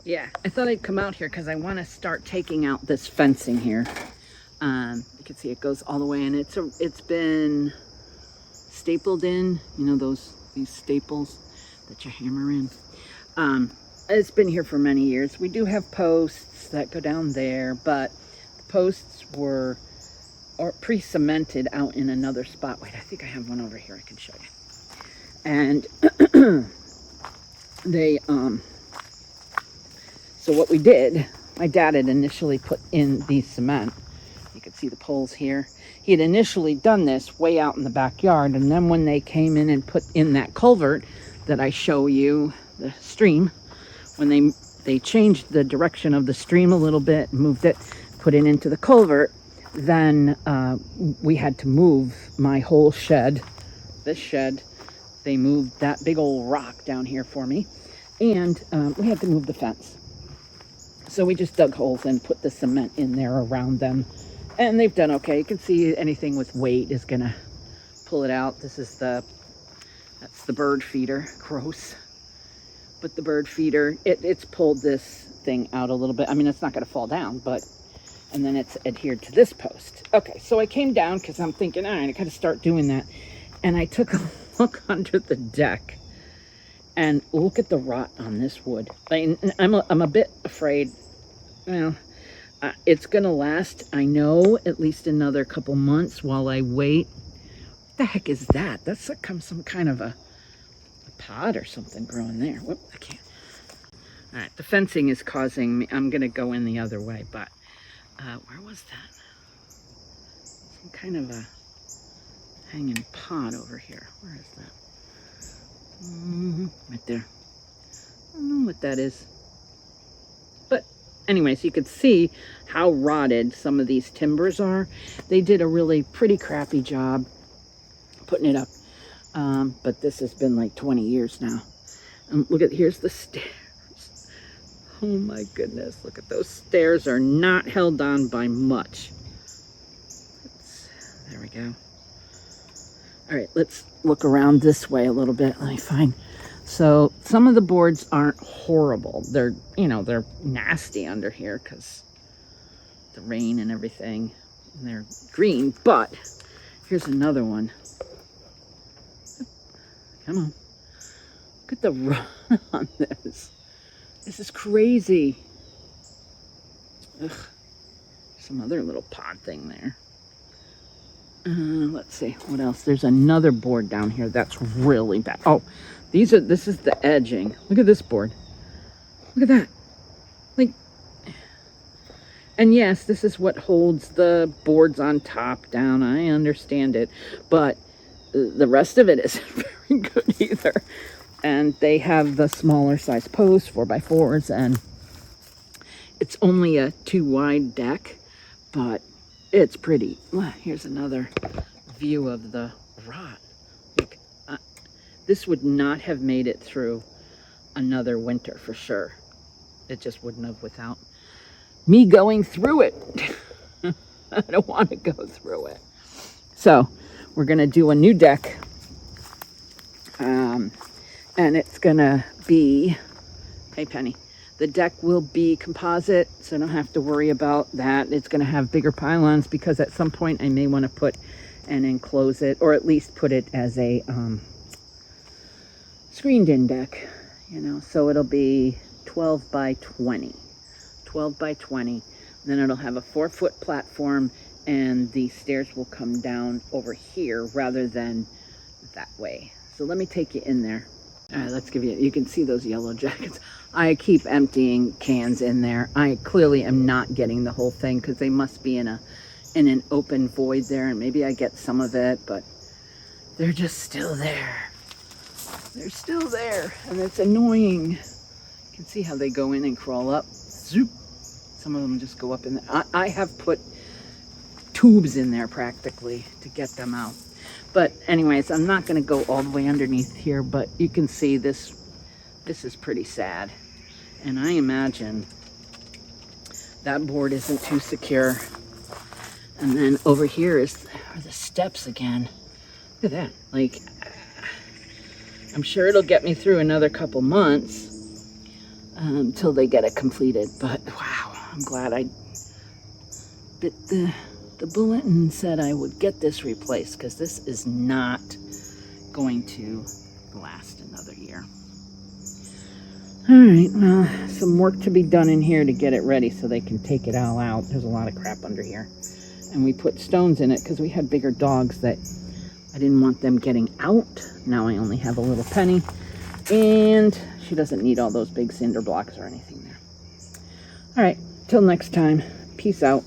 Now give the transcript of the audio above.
Yeah, I thought I'd come out here because I want to start taking out this fencing here. You can see it goes all the way, and it's been stapled in. You know these staples that you hammer in. It's been here for many years. We do have posts that go down there, but the posts were pre-cemented out in another spot. Wait, I think I have one over here I can show you. And they so what we did, my dad had initially put in the cement. You can see the poles here. He had initially done this way out in the backyard, and then when they came in and put in that culvert that I show you, the stream, when they changed the direction of the stream a little bit, moved it, put it into the culvert, then we had to move my whole shed, this shed. They moved that big old rock down here for me, and we had to move the fence. So we just dug holes and put the cement in there around them, and they've done okay. You can see anything with weight is gonna pull it out. That's the bird feeder. Gross. But the bird feeder, it's pulled this thing out a little bit. I mean, it's not gonna fall down, and then it's adhered to this post. Okay, so I came down because I'm thinking, all right, I gotta start doing that. And I took a look under the deck, and look at the rot on this wood. I'm a bit afraid. You know, it's gonna last, I know, at least another couple months while I wait. What the heck is that? That's like some kind of a pod or something growing there. Whoop, I can't. All right, the fencing is causing me. I'm gonna go in the other way, but where was that? Some kind of a hanging pod over here. Where is that? Right there. I don't know what that is. But anyways, you could see how rotted some of these timbers are. They did a really pretty crappy job putting it up. But this has been like 20 years now. And look at, here's the stairs. Oh my goodness, look at those stairs are not held on by much. There we go. All right, let's look around this way a little bit. Let me find. So some of the boards aren't horrible. They're, you know, they're nasty under here because the rain and everything. And they're green, but here's another one. Come on. Look at the run on this. This is crazy. Ugh. Some other little pod thing there. Let's see what else. There's another board down here that's really bad. Oh, this is the edging. Look at this board. Look at that. Like, and yes, this is what holds the boards on top down. I understand it, but the rest of it isn't very good either. And they have the smaller size posts, 4x4s, and it's only a 2 wide deck, but it's pretty. Here's another view of the rot. Like, this would not have made it through another winter for sure. It just wouldn't have without me going through it. I don't want to go through it. So we're going to do a new deck. And it's going to be, hey Penny, the deck will be composite, so I don't have to worry about that. It's going to have bigger pylons because at some point I may want to put and enclose it, or at least put it as a screened in deck, you know. So it'll be 12 by 20. 12 by 20. Then it'll have a 4-foot platform, and the stairs will come down over here rather than that way. So let me take you in there. All right, let's give you can see those yellow jackets. I keep emptying cans in there. I clearly am not getting the whole thing because they must be in an open void there, and maybe I get some of it, but they're just still there. They're still there, and it's annoying. You can see how they go in and crawl up. Zoop. Some of them just go up in there. I have put tubes in there practically to get them out. But anyways, I'm not going to go all the way underneath here, but you can see this is pretty sad. And I imagine that board isn't too secure. And then over here are the steps again. Look at that. Like, I'm sure it'll get me through another couple months. till they get it completed. But wow, I'm glad I bit the bullet and said I would get this replaced, because this is not going to last another year. All right, well, some work to be done in here to get it ready so they can take it all out. There's a lot of crap under here. And we put stones in it because we had bigger dogs that I didn't want them getting out. Now I only have a little Penny, and she doesn't need all those big cinder blocks or anything there. All right, till next time, peace out.